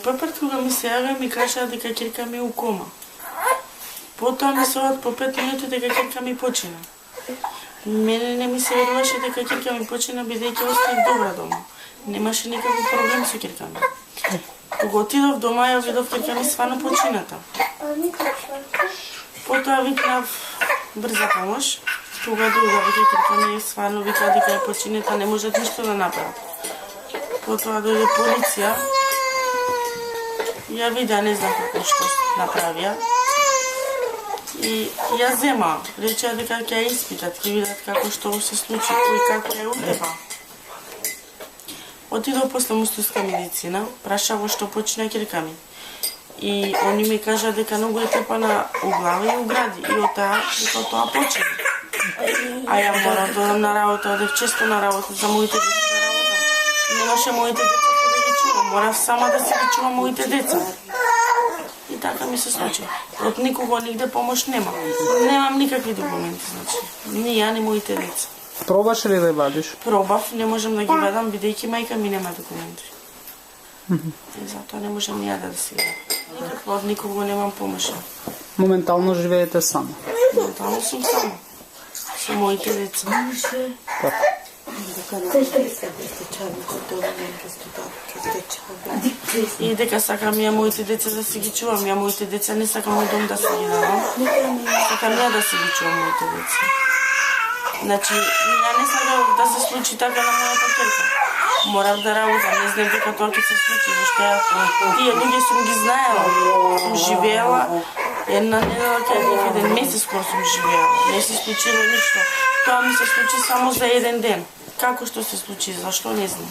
Првпат кога ми се јавија ми кажаа дека ќерка ми е у кома. Потоа ми се од по 5 минути дека ќерка ми почина. Мене не ми се веруваше дека ќерка ми почина бидејќи оставив добра дома. Немаше никаков проблем со ќерка ми. Кога отидов дома ја видов ќерка ми свано почината. Потоа викнав брза помош. Кога дојде веќе ќерка ми свано вика дека е почината, не можат ништо да направат. Потоа дојде полиција. Ја вида, не знам како што направија. И ја зема, речеа дека ќе ја испитат, ќе видат како што се случи, кој како ја утепа. Отидов после мустуска медицина, праша во што почина ќерка ми. И они ми кажа дека многу е тепана у глава и у гради, и од тоа почина. А ја морав да одам на работа, одев често на работа за моите деца да работам. Немаше моите деца да ги чувам, морав сама да се ги чувам моите деца. И така ми се случи. Од никого нигде помош нема. Немам никакви документи, значи. Ни ја, ни моите деца. Пробаш ли да вадиш? Пробав, не можам да ги вадам, бидејќи мајка ми нема документи. И затоа не можам ни ја да си вадам. Никакво, од никого немам помош. Моментално живеете само? Моментално сум само. Со моите деца. И дека сакам ја моите деца да си ги чувам, ја моите деца не сакам у дом да си ги давам. Сакам ја да си ги чувам моите деца. Значи, ја не сакам да се случи така на мојата ќерка. Морав да работам, не знам дека тоа ќе се случи, зашто ја тие луѓе сум ги знаела. Сум живеела една недела кај них, еден месец скоро сум живеела. Не се случило ништо. Тоа ми се случи само за еден ден. Како што се случи, зашто не знам.